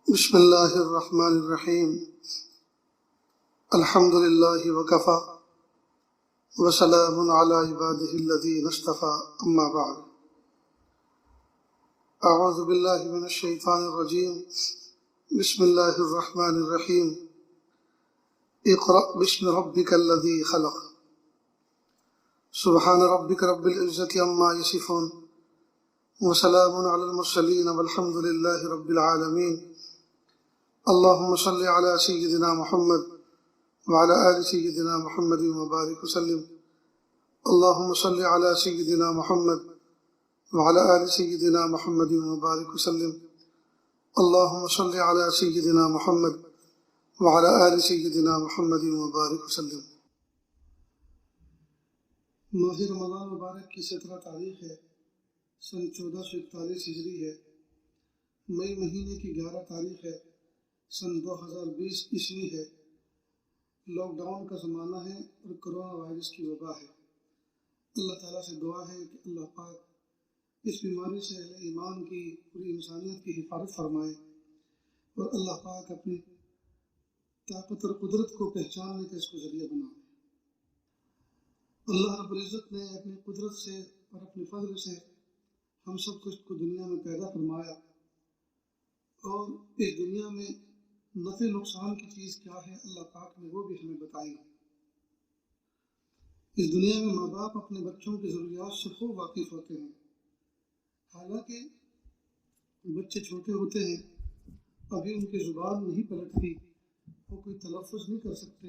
بسم اللہ الرحمن الرحیم الحمد للہ وکفی وسلام علی عبادہ الذین اصطفی اما بعد اعوذ باللہ من الشیطان الرجیم بسم اللہ الرحمن الرحیم اقرأ باسم ربک الذی خلق سبحان ربک رب العزة عما یصفون وسلام علی المرسلین والحمد للہ رب العالمین اللهم صل على سيدنا محمد وعلى آل سيدنا محمد وبارك وسلم اللهم صل على سيدنا محمد وعلى آل سيدنا محمد وبارك وسلم اللهم صل على سيدنا محمد وعلى آل سيدنا محمد وبارك وسلم۔ ماہ رمضان مبارک کی 17 تاریخ ہے، سن 1441 ہجری ہے۔ مئی مہینے کی 11 تاریخ ہے، سن 2020 عیسوی ہے۔ لاک ڈاؤن کا زمانہ ہے اور کرونا وائرس کی وبا ہے۔ اللہ تعالیٰ سے دعا ہے کہ اللہ پاک اس بیماری سے اہل ایمان کی، پوری انسانیت کی حفاظت فرمائے، اور اللہ پاک اپنی طاقت اور قدرت کو پہچاننے کا اس کو ذریعہ بنائے۔ اللہ رب العزت نے اپنی قدرت سے اور اپنے فضل سے ہم سب کو دنیا میں پیدا فرمایا، اور اس دنیا میں نفع نقصان کی چیز کیا ہے اللہ پاک نے وہ بھی ہمیں بتائی۔ اس دنیا میں ماں باپ اپنے بچوں کی ضروریات سے خوب واقف ہوتے ہیں، حالانکہ بچے چھوٹے ہوتے ہیں، ابھی ان کی زبان نہیں پلٹتی، وہ کوئی تلفظ نہیں کر سکتے،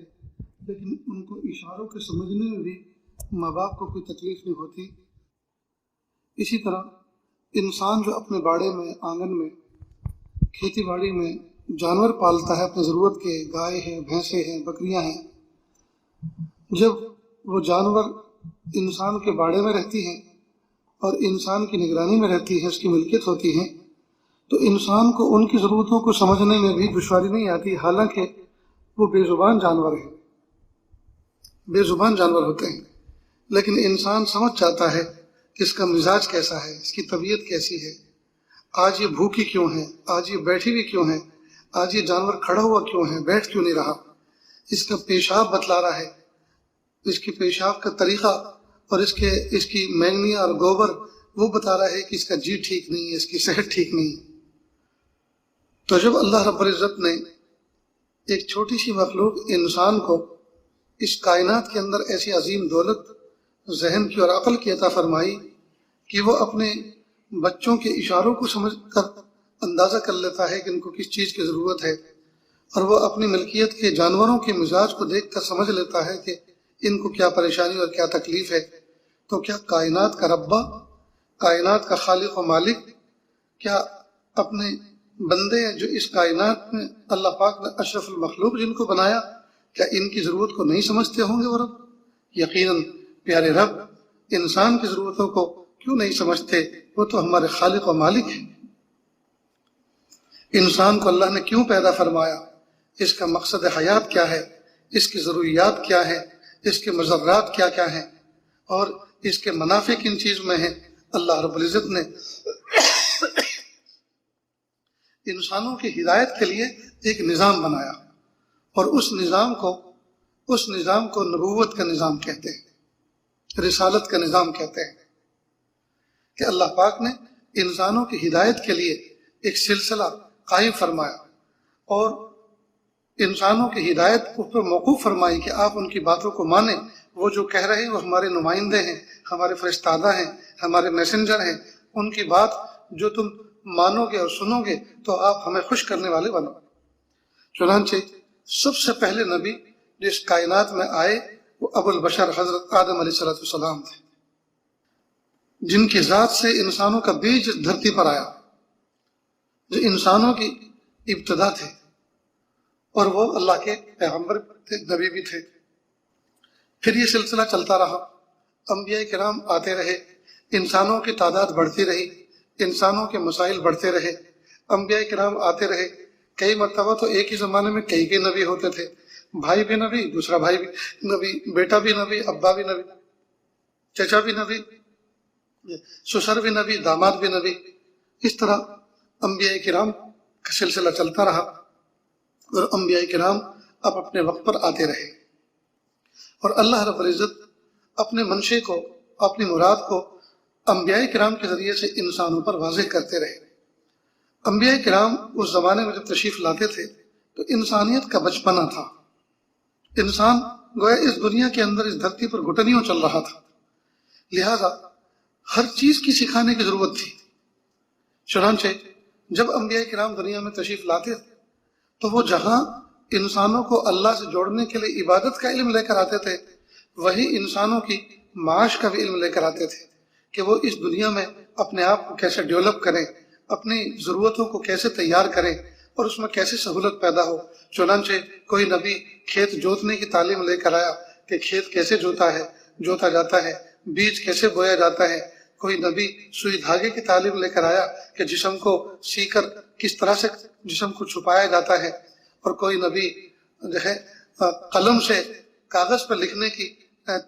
لیکن ان کو اشاروں کے سمجھنے میں بھی ماں باپ کو کوئی تکلیف نہیں ہوتی۔ اسی طرح انسان جو اپنے باڑے میں، آنگن میں، کھیتی باڑی میں جانور پالتا ہے اپنی ضرورت کے، گائے ہیں، بھینسیں ہیں، بکریاں ہیں، جب وہ جانور انسان کے باڑے میں رہتی ہیں اور انسان کی نگرانی میں رہتی ہے، اس کی ملکیت ہوتی ہے، تو انسان کو ان کی ضرورتوں کو سمجھنے میں بھی دشواری نہیں آتی، حالانکہ وہ بے زبان جانور ہیں، بے زبان جانور ہوتے ہیں، لیکن انسان سمجھ جاتا ہے کہ اس کا مزاج کیسا ہے، اس کی طبیعت کیسی ہے، آج یہ بھوکی کیوں ہے، آج یہ بیٹھی ہوئی کیوں ہے، آج یہ جانور کھڑا ہوا کیوں ہے، بیٹھ کیوں نہیں رہا، اس کا پیشاب بتلا رہا ہے، اس کی پیشاب کا طریقہ اور اس کی مینگنیاں اور گوبر وہ بتا رہا ہے کہ اس کا جی ٹھیک نہیں ہے، اس کی صحت ٹھیک نہیں ہے۔ تو جب اللہ رب العزت نے ایک چھوٹی سی مخلوق انسان کو اس کائنات کے اندر ایسی عظیم دولت ذہن کی اور عقل کی عطا فرمائی کہ وہ اپنے بچوں کے اشاروں کو سمجھ کر اندازہ کر لیتا ہے کہ ان کو کس چیز کی ضرورت ہے، اور وہ اپنی ملکیت کے جانوروں کے مزاج کو دیکھ کر سمجھ لیتا ہے کہ ان کو کیا پریشانی اور کیا تکلیف ہے، تو کیا کائنات کا ربا، کائنات کا خالق و مالک، کیا اپنے بندے جو اس کائنات میں اللہ پاک نے اشرف المخلوق جن کو بنایا، کیا ان کی ضرورت کو نہیں سمجھتے ہوں گے وہ رب؟ یقیناً پیارے رب انسان کی ضرورتوں کو کیوں نہیں سمجھتے، وہ تو ہمارے خالق و مالک ہیں۔ انسان کو اللہ نے کیوں پیدا فرمایا، اس کا مقصد حیات کیا ہے، اس کی ضروریات کیا ہے، اس کے مضرات کیا کیا ہیں، اور اس کے منافع کن چیز میں ہیں۔ اللہ رب العزت نے انسانوں کی ہدایت کے لیے ایک نظام بنایا، اور اس نظام کو نبوت کا نظام کہتے ہیں، رسالت کا نظام کہتے ہیں، کہ اللہ پاک نے انسانوں کی ہدایت کے لیے ایک سلسلہ قائم فرمایا، اور انسانوں کی ہدایت اس پر موقوف فرمائی کہ آپ ان کی باتوں کو مانیں، وہ جو کہہ رہے ہیں وہ ہمارے نمائندے ہیں، ہمارے فرشتادہ ہیں، ہمارے میسنجر ہیں، ان کی بات جو تم مانو گے اور سنو گے تو آپ ہمیں خوش کرنے والے بنو۔ چنانچہ سب سے پہلے نبی جو اس کائنات میں آئے وہ ابو البشر حضرت آدم علیہ السلام تھے، جن کی ذات سے انسانوں کا بیج دھرتی پر آیا، جو انسانوں کی ابتدا تھے، اور وہ اللہ کے پیغمبر تھے، نبی بھی تھے۔ پھر یہ سلسلہ چلتا رہا، انبیاء کرام آتے رہے، انسانوں کی تعداد بڑھتی رہی، انسانوں کے مسائل بڑھتے رہے، انبیاء کرام آتے رہے۔ کئی مرتبہ تو ایک ہی زمانے میں کئی نبی ہوتے تھے، بھائی بھی نبی، دوسرا بھائی بھی نبی، بیٹا بھی نبی، ابا بھی نبی، چچا بھی نبی، سسر بھی نبی، داماد بھی نبی۔ اس طرح انبیاء کرام کا سلسلہ چلتا رہا اور انبیاء کرام اب اپنے وقت پر آتے رہے، اور اللہ رب العزت اپنے منشے کو، اپنی مراد کو انبیاء کرام کے ذریعے سے انسانوں پر واضح کرتے رہے۔ انبیاء کرام اس زمانے میں جب تشریف لاتے تھے تو انسانیت کا بچپنا تھا، انسان گویا اس دنیا کے اندر اس دھرتی پر گھٹنیوں چل رہا تھا، لہذا ہر چیز کی سکھانے کی ضرورت تھی۔ چنانچہ جب انبیاء کرام دنیا میں تشریف لاتے تھے تو وہ جہاں انسانوں کو اللہ سے جوڑنے کے لیے عبادت کا علم لے کر آتے تھے، وہی انسانوں کی معاش کا بھی علم لے کر آتے تھے کہ وہ اس دنیا میں اپنے آپ کو کیسے ڈیولپ کریں، اپنی ضرورتوں کو کیسے تیار کریں اور اس میں کیسے سہولت پیدا ہو۔ چنانچہ کوئی نبی کھیت جوتنے کی تعلیم لے کر آیا کہ کھیت کیسے جوتا جاتا ہے، بیج کیسے بویا جاتا ہے۔ کوئی نبی سوئی دھاگے کی تعلیم لے کر آیا کہ جسم کو سی کر کس طرح سے جسم کو چھپایا جاتا ہے، اور کوئی نبی جو ہے قلم سے کاغذ پر لکھنے کی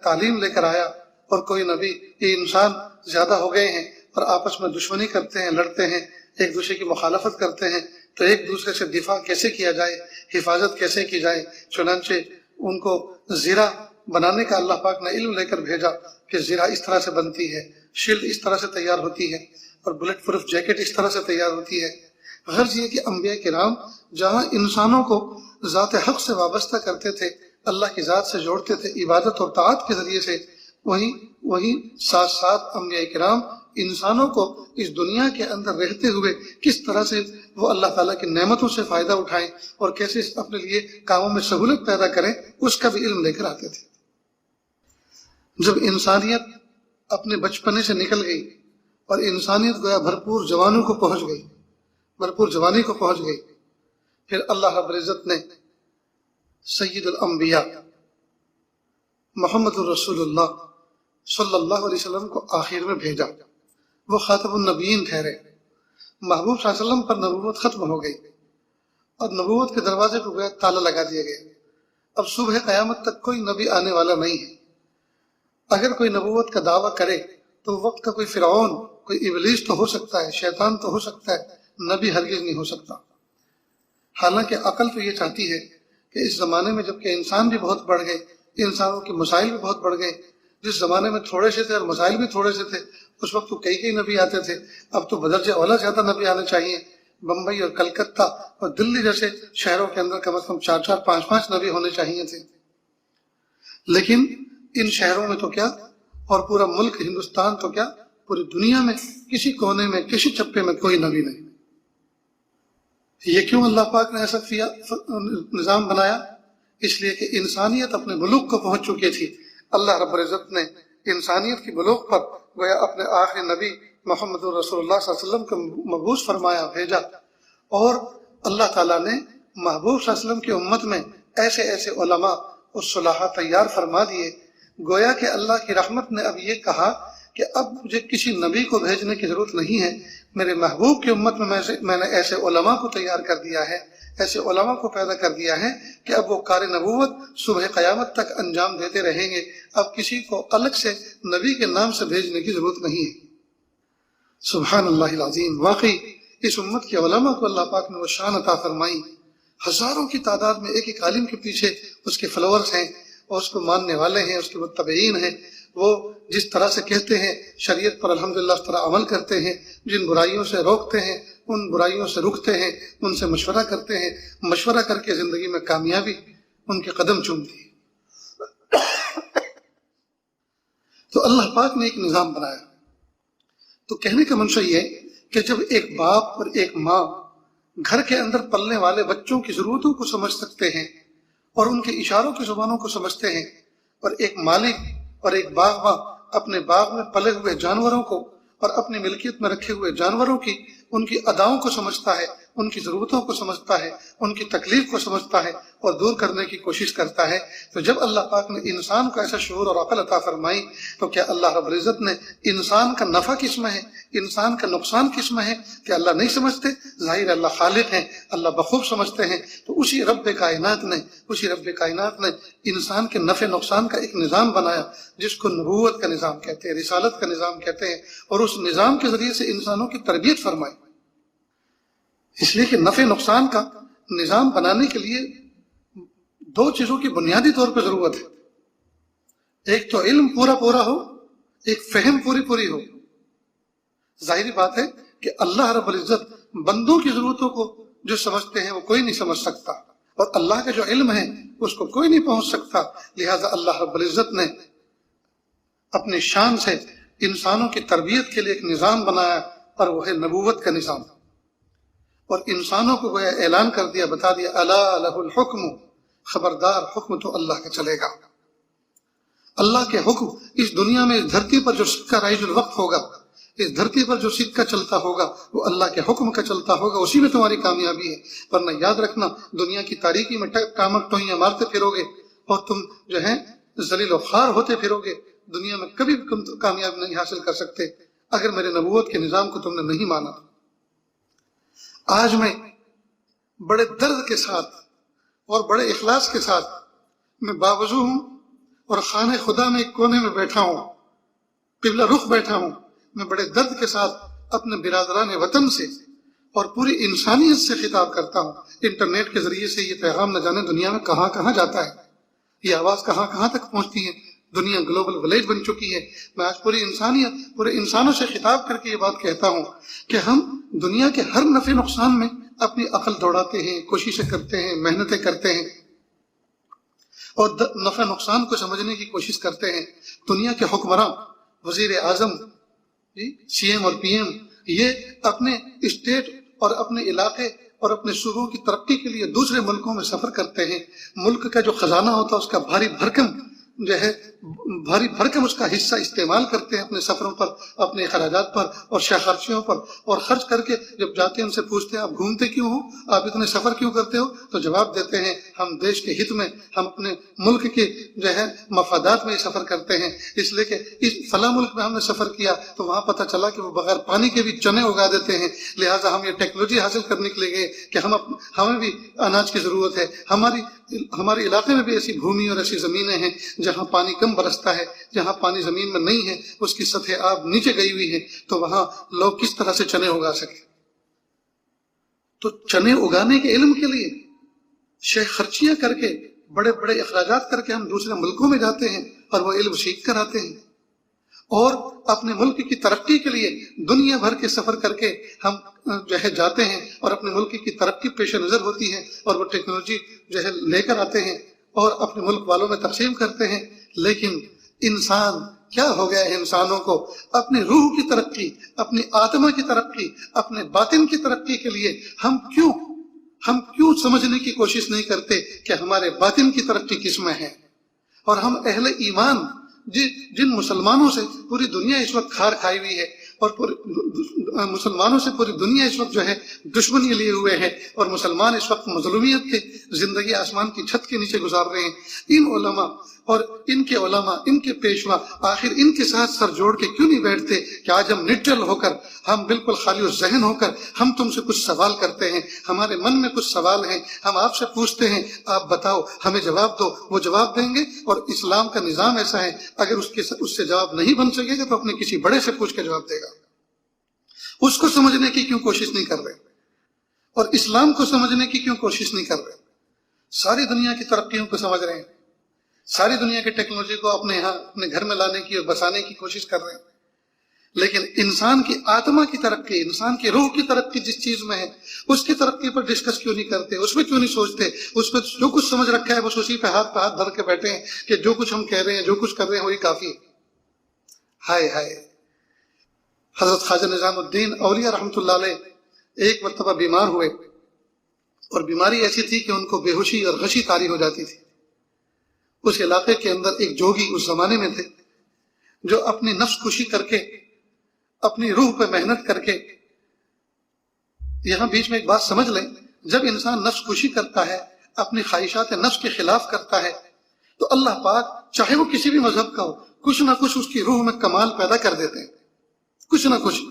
تعلیم لے کر آیا، اور کوئی نبی یہ انسان زیادہ ہو گئے ہیں اور آپس میں دشمنی کرتے ہیں، لڑتے ہیں، ایک دوسرے کی مخالفت کرتے ہیں، تو ایک دوسرے سے دفاع کیسے کیا جائے، حفاظت کیسے کی جائے۔ چنانچہ ان کو زرہ بنانے کا اللہ پاک نے علم لے کر بھیجا کہ زرہ اس طرح سے بنتی ہے، شیلڈ اس طرح سے تیار ہوتی ہے، اور بلٹ پروف جیکٹ اس طرح سے تیار ہوتی ہے۔ غرض یہ کہ انبیاء کرام جہاں انسانوں کو ذات حق سے وابستہ کرتے تھے، اللہ کی ذات سے جوڑتے تھے عبادت اور طاعت کے ذریعے سے، وہیں ساتھ ساتھ انبیاء کرام انسانوں کو اس دنیا کے اندر رہتے ہوئے کس طرح سے وہ اللہ تعالیٰ کی نعمتوں سے فائدہ اٹھائیں اور کیسے اپنے لیے کاموں میں سہولت پیدا کریں، اس کا بھی علم لے کر آتے تھے۔ جب انسانیت اپنے بچپنے سے نکل گئی اور انسانیت گویا بھرپور جوانی کو پہنچ گئی، پھر اللہ رب العزت نے سید الانبیاء محمد الرسول اللہ صلی اللہ علیہ وسلم کو آخر میں بھیجا۔ وہ خاتم النبیین ٹھہرے، محبوب صلی اللہ علیہ وسلم پر نبوت ختم ہو گئی اور نبوت کے دروازے کو گویا تالا لگا دیا گیا۔ اب صبح قیامت تک کوئی نبی آنے والا نہیں ہے۔ اگر کوئی نبوت کا دعویٰ کرے تو وقت کا کوئی فرعون، کوئی ابلیس تو ہو سکتا ہے، شیطان تو ہو سکتا ہے، نبی ہرگز نہیں ہو سکتا۔ حالانکہ عقل تو یہ چاہتی ہے کہ اس زمانے میں جبکہ انسان بھی بہت بڑھ گئے، انسانوں کے مسائل بھی بہت بڑھ گئے، جس زمانے میں تھوڑے سے تھے اور مسائل بھی تھوڑے سے تھے، اس وقت تو کئی نبی آتے تھے، اب تو بدرجہ اولا زیادہ نبی آنے چاہیے۔ بمبئی اور کلکتہ اور دلی جیسے شہروں کے اندر کم از کم 4 5 نبی ہونے چاہیے تھے، لیکن ان شہروں میں تو کیا، اور پورا ملک ہندوستان تو کیا، پوری دنیا میں کسی کونے میں کسی چپے میں کوئی نبی نہیں۔ یہ کیوں اللہ پاک نے ایسا نظام بنایا؟ اس لیے کہ انسانیت اپنے بلوغ کو پہنچ چکی تھی۔ اللہ رب العزت نے انسانیت کی بلوغ پر گویا اپنے آخری نبی محمد رسول اللہ صلی اللہ علیہ وسلم کو مبعوث فرمایا، بھیجا، اور اللہ تعالیٰ نے محبوب صلی اللہ علیہ وسلم کی امت میں ایسے ایسے علماء اور صلاحہ تیار فرما دیے، گویا کہ اللہ کی رحمت نے اب یہ کہا کہ اب مجھے کسی نبی کو بھیجنے کی ضرورت نہیں ہے، میرے محبوب کی امت میں نے ایسے علماء کو تیار کر دیا ہے، ایسے علماء کو پیدا کر دیا ہے کہ اب وہ کار نبوت صبح قیامت تک انجام دیتے رہیں گے۔ اب کسی کو الگ سے نبی کے نام سے بھیجنے کی ضرورت نہیں ہے۔ سبحان اللہ العظیم، واقعی اس امت کے علماء کو اللہ پاک نے وہ شان عطا فرمائی، ہزاروں کی تعداد میں ایک ایک عالم کے پیچھے اس کے فالوورز ہیں اور اس کو ماننے والے ہیں، اس کے متبعین ہیں۔ وہ جس طرح سے کہتے ہیں شریعت پر الحمدللہ اس طرح عمل کرتے ہیں، جن برائیوں سے روکتے ہیں ان برائیوں سے رکتے ہیں، ان سے مشورہ کرتے ہیں، مشورہ کر کے زندگی میں کامیابی ان کے قدم چومتی ہے۔ تو اللہ پاک نے ایک نظام بنایا۔ تو کہنے کا منشا یہ کہ جب ایک باپ اور ایک ماں گھر کے اندر پلنے والے بچوں کی ضرورتوں کو سمجھ سکتے ہیں اور ان کے اشاروں کی زبانوں کو سمجھتے ہیں، اور ایک مالک اور ایک باغباں اپنے باغ میں پلے ہوئے جانوروں کو اور اپنی ملکیت میں رکھے ہوئے جانوروں کی ان کی اداؤں کو سمجھتا ہے، ان کی ضرورتوں کو سمجھتا ہے، ان کی تکلیف کو سمجھتا ہے اور دور کرنے کی کوشش کرتا ہے۔ تو جب اللہ پاک نے انسان کو ایسا شعور اور عقل عطا فرمائی تو کیا اللہ رب العزت نے انسان کا نفع کس میں ہے، انسان کا نقصان کس میں ہے کہ اللہ نہیں سمجھتے؟ ظاہر اللہ خالق ہیں، اللہ بخوب سمجھتے ہیں۔ تو اسی رب کائنات نے انسان کے نفع نقصان کا ایک نظام بنایا جس کو نبوت کا نظام کہتے ہیں، رسالت کا نظام کہتے ہیں، اور اس نظام کے ذریعے سے انسانوں کی تربیت فرمائی۔ اس لیے کہ نفع نقصان کا نظام بنانے کے لیے دو چیزوں کی بنیادی طور پہ ضرورت ہے، ایک تو علم پورا پورا ہو، ایک فہم پوری پوری ہو۔ ظاہری بات ہے کہ اللہ رب العزت بندوں کی ضرورتوں کو جو سمجھتے ہیں وہ کوئی نہیں سمجھ سکتا، اور اللہ کا جو علم ہے اس کو کوئی نہیں پہنچ سکتا۔ لہذا اللہ رب العزت نے اپنی شان سے انسانوں کی تربیت کے لیے ایک نظام بنایا، اور وہ ہے نبوت کا نظام، اور انسانوں کو گویا اعلان کر دیا، بتا دیا الا لہ الحکم، خبردار حکم تو اللہ کا چلے گا۔ اللہ کے حکم اس دنیا میں، اس دھرتی پر جو سکہ رائج الوقت ہوگا، اس دھرتی پر جو سکہ چلتا ہوگا وہ اللہ کے حکم کا چلتا ہوگا، اسی میں تمہاری کامیابی ہے۔ ورنہ یاد رکھنا دنیا کی تاریکی میں ٹامک ٹوئیاں مارتے پھرو گے اور تم جو ہے ذلیل و خوار ہوتے پھرو گے، دنیا میں کبھی کامیابی نہیں حاصل کر سکتے اگر میرے نبوت کے نظام کو تم نے نہیں مانا۔ آج میں بڑے درد کے ساتھ اور بڑے اخلاص کے ساتھ میں باوضو ہوں اور خانہ خدا میں ایک کونے میں بیٹھا ہوں، قبلہ رخ بیٹھا ہوں، میں بڑے درد کے ساتھ اپنے برادران وطن سے اور پوری انسانیت سے خطاب کرتا ہوں۔ انٹرنیٹ کے ذریعے سے یہ پیغام نہ جانے دنیا میں کہاں کہاں جاتا ہے، یہ آواز کہاں کہاں تک پہنچتی ہے، دنیا گلوبل ولیج بن چکی ہے۔ میں آج پوری انسانیت، پورے انسانوں سے خطاب کر کے یہ بات کہتا ہوں کہ ہم دنیا کے ہر نفع نقصان میں اپنی عقل دوڑاتے ہیں، کوششیں کرتے ہیں، محنتیں کرتے ہیں اور نفع نقصان کو سمجھنے کی کوشش کرتے ہیں۔ دنیا کے حکمراں، وزیر اعظم، سی ایم اور پی ایم، یہ اپنے اسٹیٹ اور اپنے علاقے اور اپنے صوبوں کی ترقی کے لیے دوسرے ملکوں میں سفر کرتے ہیں۔ ملک کا جو خزانہ ہوتا ہے اس کا بھاری بھرکم اس کا حصہ استعمال کرتے ہیں اپنے سفروں پر، اپنے اخراجات پر اور خرچیوں پر، اور خرچ کر کے جب جاتے ہیں ان سے پوچھتے ہیں آپ گھومتے کیوں ہو، آپ اتنے سفر کیوں کرتے ہو، تو جواب دیتے ہیں ہم دیش کے ہت میں، ہم اپنے ملک کے جو ہے مفادات میں سفر کرتے ہیں، اس لیے کہ اس فلاں ملک میں ہم نے سفر کیا تو وہاں پتہ چلا کہ وہ بغیر پانی کے بھی چنے اگا دیتے ہیں، لہٰذا ہم یہ ٹیکنالوجی حاصل کرنے کے لیے گئے کہ ہمیں بھی اناج کی ضرورت ہے، ہمارے علاقے میں بھی ایسی بھومی اور ایسی زمینیں ہیں جہاں پانی کم برستا ہے، جہاں پانی زمین میں نہیں ہے، اس کی سطح آب نیچے گئی ہوئی ہے، تو وہاں لوگ کس طرح سے چنے اگا سکے۔ تو چنے اگانے کے علم کے لیے شہ خرچیاں کر کے، بڑے بڑے اخراجات کر کے ہم دوسرے ملکوں میں جاتے ہیں اور وہ علم سیکھ کر آتے ہیں، اور اپنے ملک کی ترقی کے لیے دنیا بھر کے سفر کر کے ہم جو ہے جاتے ہیں، اور اپنے ملک کی ترقی پیش نظر ہوتی ہے اور وہ ٹیکنالوجی جو ہے لے کر آتے ہیں اور اپنے ملک والوں میں تقسیم کرتے ہیں۔ لیکن انسان کیا ہو گیا ہے، انسانوں کو اپنی روح کی ترقی، اپنی آتما کی ترقی، اپنے باطن کی ترقی کے لیے ہم کیوں سمجھنے کی کوشش نہیں کرتے کہ ہمارے باطن کی ترقی کس میں ہے۔ اور ہم اہل ایمان جن مسلمانوں سے پوری دنیا اس وقت کھار کھائی ہوئی ہے، اور مسلمانوں سے پوری دنیا اس وقت جو ہے دشمنی لیے ہوئے ہے، اور مسلمان اس وقت مظلومیت کے زندگی آسمان کی چھت کے نیچے گزار رہے ہیں، ان علماء اور ان کے علماء، ان کے پیشوا، آخر ان کے ساتھ سر جوڑ کے کیوں نہیں بیٹھتے کہ آج ہم نیوٹرل ہو کر، ہم بالکل خالی ذہن ہو کر ہم تم سے کچھ سوال کرتے ہیں، ہمارے من میں کچھ سوال ہیں، ہم آپ سے پوچھتے ہیں، آپ بتاؤ، ہمیں جواب دو۔ وہ جواب دیں گے، اور اسلام کا نظام ایسا ہے اگر اس سے جواب نہیں بن سکے گا تو اپنے کسی بڑے سے پوچھ کے جواب دے گا۔ اس کو سمجھنے کی کیوں کوشش نہیں کر رہے، اور اسلام کو سمجھنے کی کیوں کوشش نہیں کر رہے؟ ساری دنیا کی ترقیوں کو سمجھ رہے ہیں، ساری دنیا کی ٹیکنالوجی کو اپنے یہاں اپنے گھر میں لانے کی اور بسانے کی کوشش کر رہے ہیں، لیکن انسان کی آتما کی ترقی، انسان کی روح کی ترقی جس چیز میں ہے، اس کی ترقی پر ڈسکس کیوں نہیں کرتے، اس میں کیوں نہیں سوچتے؟ اس میں جو کچھ سمجھ رکھا ہے بس اسی پہ ہاتھ دھر کے بیٹھے ہیں کہ جو کچھ ہم کہہ رہے ہیں، جو کچھ کر رہے ہیں وہی کافی ہے۔ ہائے ہائے، حضرت خواجہ نظام الدین اولیاء رحمۃ اللہ علیہ ایک مرتبہ بیمار ہوئے، اور بیماری ایسی تھی کہ ان کو بے ہوشی اور غشی طاری ہو جاتی تھی۔ اس علاقے کے اندر ایک جوگی اس زمانے میں تھے جو اپنی نفس کشی کر کے، اپنی روح پہ محنت کر کے، یہاں بیچ میں ایک بات سمجھ لیں، جب انسان نفس کشی کرتا ہے، اپنی خواہشات نفس کے خلاف کرتا ہے، تو اللہ پاک چاہے وہ کسی بھی مذہب کا ہو، کچھ نہ کچھ اس کی روح میں کمال پیدا کر دیتے ہیں، کچھ نہ کچھ۔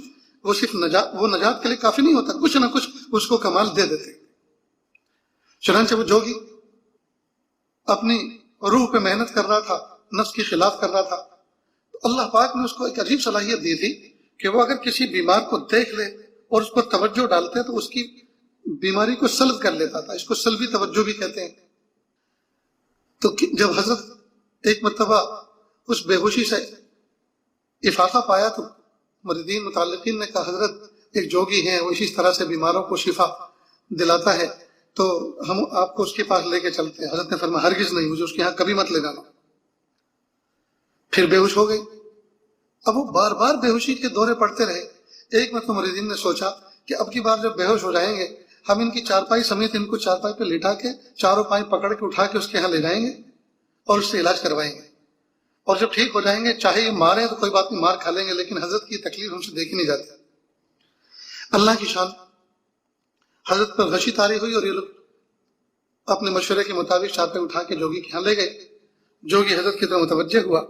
وہ صرف نجات کے لیے کافی نہیں ہوتا، کچھ نہ کچھ اس کو کمال دے دیتے۔ چنانچہ وہ جوگی اپنی روح پہ محنت کر رہا تھا، نفس کے خلاف کر رہا تھا، تو اللہ پاک نے اس کو ایک عجیب صلاحیت دی تھی کہ وہ اگر کسی بیمار کو دیکھ لے اور اس پر توجہ ڈالتے تو اس کی بیماری کو سلب کر لیتا تھا، اس کو سلبی توجہ بھی کہتے ہیں۔ تو جب حضرت ایک مرتبہ اس بے ہوشی سے افاقہ پایا تو مریدین متعلقین نے کہا حضرت ایک جوگی ہیں، وہ اسی طرح سے بیماروں کو شفا دلاتا ہے، تو ہم آپ کو اس کے پاس لے کے چلتے ہیں۔ حضرت نے فرمایا ہرگز نہیں، مجھے اس کے ہاں کبھی مت لے جانا۔ پھر بے ہوش ہو گئی۔ اب وہ بار بار بے ہوشی کے دورے پڑتے رہے۔ ایک مرتبہ مریدین نے سوچا کہ اب کی بار جب بے ہوش ہو جائیں گے ہم ان کی چارپائی سمیت ان کو چارپائی پہ لٹا کے چاروں پائیں پکڑ کے اٹھا کے اس کے ہاں لے جائیں گے اور اس سے علاج کروائیں گے، اور جب ٹھیک ہو جائیں گے چاہے یہ ماریں تو کوئی بات نہیں، مار کھا لیں گے، لیکن حضرت کی تکلیف ہم سے دیکھی نہیں جاتی۔ اللہ کی شان، حضرت پر غشی طاری ہوئی اور یہ لوگ اپنے مشورے کے مطابق چارپائی اٹھا کے جوگی کے ہاں لے گئے۔ جوگی حضرت کی طرف متوجہ ہوا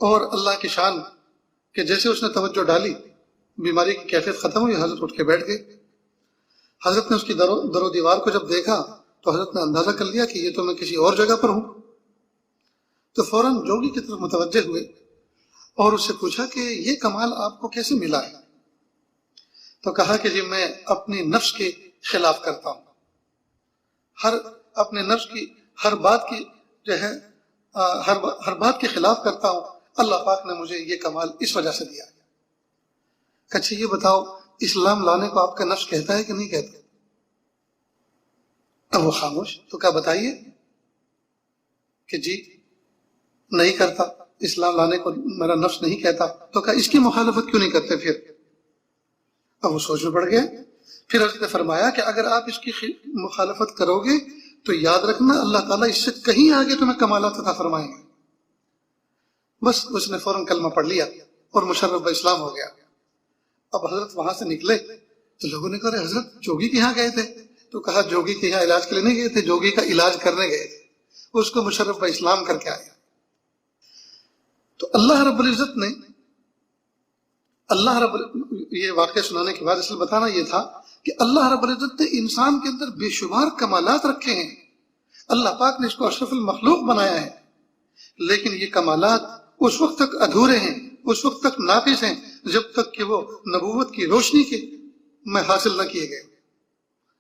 اور اللہ کی شان کہ جیسے اس نے توجہ ڈالی بیماری کی کیفیت ختم ہوئی، حضرت اٹھ کے بیٹھ گئے۔ حضرت نے اس کی در و دیوار کو جب دیکھا تو حضرت نے اندازہ کر لیا کہ یہ تو میں کسی اور جگہ پر ہوں، تو فوراً جوگی کی طرف متوجہ ہوئے اور اس سے پوچھا کہ یہ کمال آپ کو کیسے ملا ہے؟ تو کہا کہ جی میں اپنی نفس کے خلاف کرتا ہوں، اپنے نفس کی ہر بات کی جو ہے ہر بات کے خلاف کرتا ہوں، اللہ پاک نے مجھے یہ کمال اس وجہ سے دیا ہے۔ اچھا یہ بتاؤ اسلام لانے کو آپ کا نفس کہتا ہے کہ نہیں کہتا؟ اب وہ خاموش، تو کیا بتائیے کہ جی نہیں کرتا، اسلام لانے کو میرا نفس نہیں کہتا، تو کہا اس کی مخالفت کیوں نہیں کرتے پھر؟ اب وہ سوچ میں پڑ گیا۔ پھر حضرت نے فرمایا کہ اگر آپ اس کی مخالفت کرو گے تو یاد رکھنا اللہ تعالیٰ اس سے کہیں آگے تمہیں کمالات عطا فرمائیں گے۔ بس اس نے فوراً کلمہ پڑھ لیا اور مشرف اسلام ہو گیا۔ اب حضرت وہاں سے نکلے تو لوگوں نے کہا حضرت جوگی کے یہاں گئے تھے؟ تو کہا جوگی کے یہاں علاج کے لیے نہیں گئے تھے، جوگی کا علاج کرنے گئے تھے، اس کو مشرف اسلام کر کے آئے۔ تو اللہ رب العزت نے یہ واقعہ سنانے کے بعد اصل بتانا یہ تھا کہ اللہ رب العزت نے انسان کے اندر بے شمار کمالات رکھے ہیں، اللہ پاک نے اس کو اشرف المخلوق بنایا ہے، لیکن یہ کمالات اس وقت تک ادھورے ہیں، اس وقت تک ناقص ہیں جب تک کہ وہ نبوت کی روشنی کے میں حاصل نہ کیے گئے۔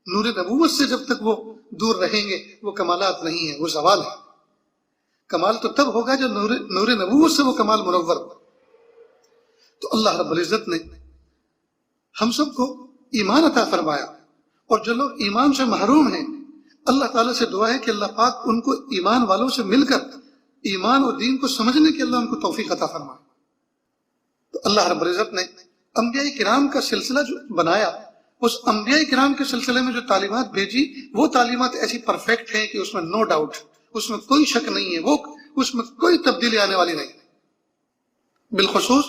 نور نبوت سے جب تک وہ دور رہیں گے وہ کمالات نہیں ہیں، وہ زوال ہے۔ کمال تو تب ہوگا جب نور نبوت سے وہ کمال منور ہو۔ تو اللہ رب العزت نے ہم سب کو ایمان عطا فرمایا، اور جو لوگ ایمان سے محروم ہیں اللہ تعالیٰ سے دعا ہے کہ اللہ پاک ان کو ایمان والوں سے مل کر ایمان اور دین کو سمجھنے کے اللہ ان کو توفیق عطا فرمائے۔ تو اللہ رب العزت نے انبیاء کرام کا سلسلہ جو بنایا، اس انبیاء کرام کے سلسلے میں جو تعلیمات بھیجی وہ تعلیمات ایسی پرفیکٹ ہیں کہ اس میں نو ڈاؤٹ، اس میں کوئی شک نہیں ہے، وہ اس میں کوئی تبدیلی آنے والی نہیں۔ بالخصوص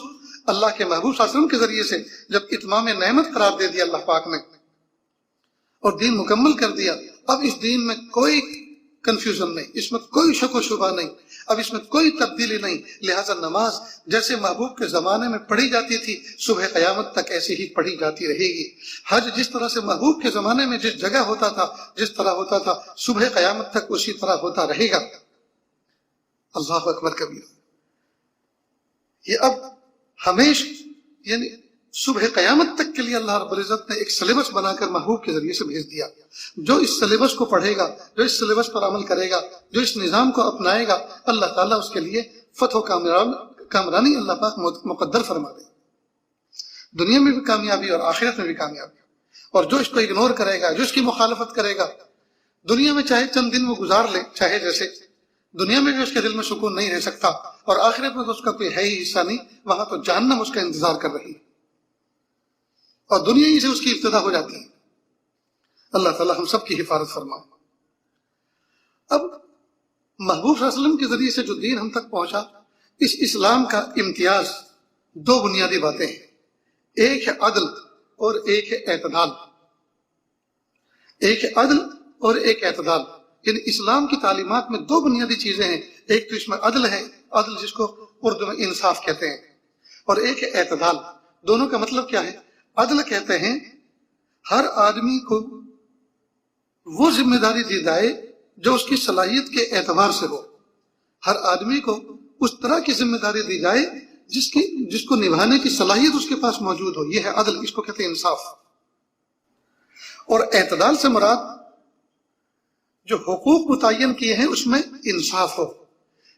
اللہ کے محبوب صلی اللہ علیہ وسلم کے ذریعے سے جب اتمام نعمت قرار دے دیا اللہ پاک نے اور دین مکمل کر دیا، اب اس دین میں کوئی کنفیوژن نہیں، اس میں کوئی شک و شبہ نہیں، اب اس میں کوئی تبدیلی نہیں۔ لہذا نماز جیسے محبوب کے زمانے میں پڑھی جاتی تھی صبح قیامت تک ایسے ہی پڑھی جاتی رہے گی۔ حج جس طرح سے محبوب کے زمانے میں جس جگہ ہوتا تھا، جس طرح ہوتا تھا، صبح قیامت تک اسی طرح ہوتا رہے گا۔ اللہ اکبر کبیر۔ یہ اب ہمیشہ یعنی صبح قیامت تک کے لیے اللہ رب العزت نے ایک سلیبس بنا کر محبوب کے ذریعے سے بھیج دیا۔ جو اس سلیبس کو پڑھے گا، جو اس سلیبس پر عمل کرے گا، جو اس نظام کو اپنائے گا، اللہ تعالیٰ اس کے لیے فتح و کامرانی اللہ پاک مقدر فرما دے، دنیا میں بھی کامیابی اور آخرت میں بھی کامیابی۔ اور جو اس کو اگنور کرے گا، جو اس کی مخالفت کرے گا، دنیا میں چاہے چند دن وہ گزار لے، چاہے جیسے دنیا میں بھی اس کے دل میں سکون نہیں رہ سکتا، اور آخرت میں تو اس کا کوئی ہے ہی حصہ نہیں، وہاں تو جہنم اس کا انتظار کر رہی ہے، اور دنیا ہی سے اس کی ابتدا ہو جاتی ہے۔ اللہ تعالیٰ ہم سب کی حفاظت فرمائے۔ اب محبوب صلی اللہ علیہ وسلم کے ذریعے سے جو دین ہم تک پہنچا، اس اسلام کا امتیاز دو بنیادی باتیں ہیں، ایک ہے عدل اور ایک ہے اعتدال۔ ایک ہے عدل اور ایک اعتدال، یعنی اسلام کی تعلیمات میں دو بنیادی چیزیں ہیں، ایک تو اس میں عدل ہے، عدل جس کو اردو میں انصاف کہتے ہیں، اور ایک ہے اعتدال۔ دونوں کا مطلب کیا ہے؟ عدل کہتے ہیں ہر آدمی کو وہ ذمہ داری دی جائے جو اس کی صلاحیت کے اعتبار سے ہو، ہر آدمی کو اس طرح کی ذمہ داری دی جائے جس کو نبھانے کی صلاحیت اس کے پاس موجود ہو، یہ ہے عدل، اس کو کہتے ہیں انصاف۔ اور اعتدال سے مراد جو حقوق متعین کیے ہیں اس میں انصاف ہو،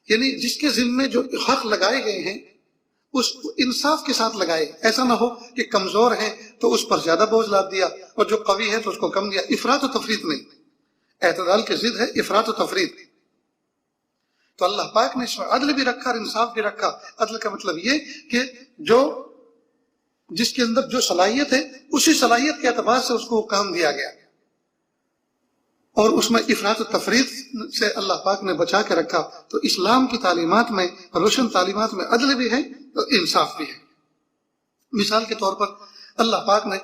یعنی جس کے ذمے جو حق لگائے گئے ہیں اس کو انصاف کے ساتھ لگائے. ایسا نہ ہو کہ کمزور ہیں تو اس پر زیادہ بوجھ لاد دیا اور جو قوی ہے تو اس کو کم دیا. افراط و تفریط نہیں، اعتدال کی ضد ہے افراط و تفریط. تو اللہ پاک نے اس میں عدل بھی رکھا اور انصاف بھی رکھا. عدل کا مطلب یہ کہ جس کے اندر جو صلاحیت ہے اسی صلاحیت کے اعتبار سے اس کو کام دیا گیا، اور اس میں افراط و تفریط سے اللہ پاک نے بچا کے رکھا. تو اسلام کی تعلیمات میں، روشن تعلیمات میں عدل بھی ہے اور انصاف بھی ہے. مثال کے طور پر اللہ پاک نے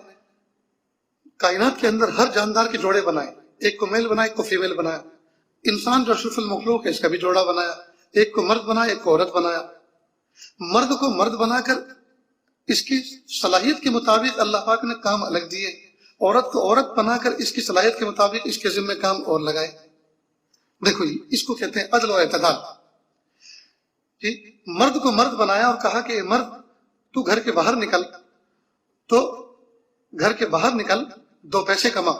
کائنات کے اندر ہر جاندار کے جوڑے بنائے، ایک کو میل بنایا، ایک کو فیمیل بنایا. انسان جو اشرف المخلوق ہے اس کا بھی جوڑا بنایا، ایک کو مرد بنایا، ایک کو عورت بنایا. مرد کو مرد بنا کر اس کی صلاحیت کے مطابق اللہ پاک نے کام الگ دیے، عورت کو عورت بنا کر اس کی صلاحیت کے مطابق اس کے ذمہ کام اور لگائے. دیکھو اس کو کہتے ہیں عدل و اعتدال. مرد کو مرد بنایا اور کہا کہ مرد تو گھر کے باہر نکل، تو گھر کے باہر نکل، 2 پیسے کما،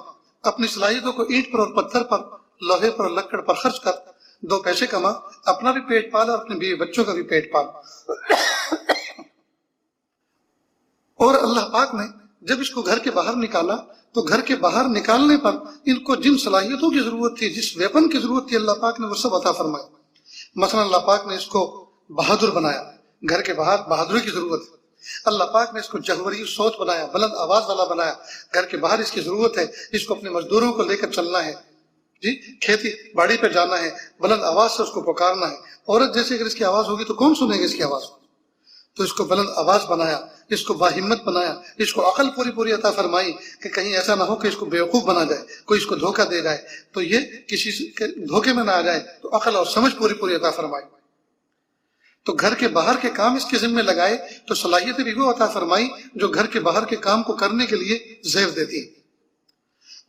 اپنی صلاحیتوں کو اینٹ پر اور پتھر پر، لوہے پر اور لکڑ پر خرچ کر، 2 پیسے کما، اپنا بھی پیٹ پال اور اپنے بیوی بچوں کا بھی پیٹ پال. اور اللہ پاک نے جب اس کو گھر کے باہر نکالا تو گھر کے باہر نکالنے پر ان کو جن صلاحیتوں کی ضرورت تھی، جس ویپن کی ضرورت تھی، اللہ پاک نے وہ سب عطا فرمایا. مثلا اللہ پاک نے اس کو بہادر بنایا، گھر کے باہر بہادری کی ضرورت ہے. اللہ پاک نے اس کو جہوری صوت بنایا، بلند آواز والا بنایا، گھر کے باہر اس کی ضرورت ہے، اس کو اپنے مزدوروں کو لے کر چلنا ہے، کھیتی باڑی پہ جانا ہے، بلند آواز سے اس کو پکارنا ہے. عورت جیسے اگر اس کی آواز ہوگی تو کون سنے گا اس کی آواز؟ تو اس کو بلند آواز بنایا، اس کو باہمت بنایا، اس کو عقل پوری عطا فرمائی کہ کہیں ایسا نہ ہو کہ اس کو بیوقوف بنا جائے، کوئی اس کو دھوکہ دے جائے تو یہ کسی کے دھوکے میں نہ آ جائے. تو عقل اور سمجھ پوری عطا فرمائی. تو گھر کے باہر کے کام اس کے ذمہ لگائے تو صلاحیتیں بھی وہ عطا فرمائی جو گھر کے باہر کے کام کو کرنے کے لیے زیو دیتی ہے.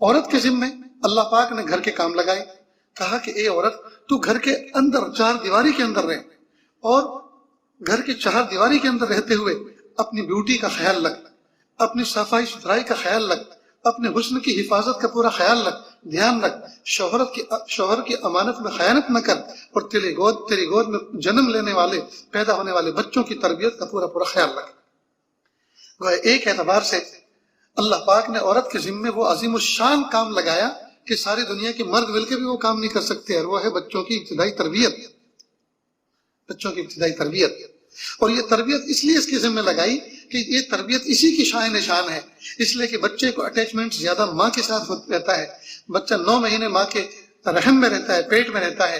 عورت کے ذمہ اللہ پاک نے گھر کے کام لگائے، کہا کہ اے عورت تو گھر کے اندر 4 دیواری کے اندر رہ، اور گھر کی 4 دیواری کے اندر رہتے ہوئے اپنی بیوٹی کا خیال رکھ، اپنی صفائی ستھرائی کا خیال رکھ، اپنے حسن کی حفاظت کا پورا خیال رکھ، دھیان رکھ، شوہر کی امانت میں خیانت نہ کر، اور تیری گود میں جنم لینے والے، پیدا ہونے والے بچوں کی تربیت کا پورا خیال رکھ. گویا ایک اعتبار سے اللہ پاک نے عورت کے ذمے وہ عظیم الشان کام لگایا کہ ساری دنیا کے مرد مل کے بھی وہ کام نہیں کر سکتے، اور وہ ہے بچوں کی ابتدائی تربیت. بچوں کی ابتدائی تربیت. اور یہ تربیت اس لیے اس کے ذمہ لگائی کہ یہ تربیت اسی کی شان نشان ہے، اس لیے کہ بچے کو اٹیچمنٹ زیادہ ماں کے ساتھ رہتا ہے. بچہ 9 مہینے ماں کے رحم میں رہتا ہے، پیٹ میں رہتا ہے،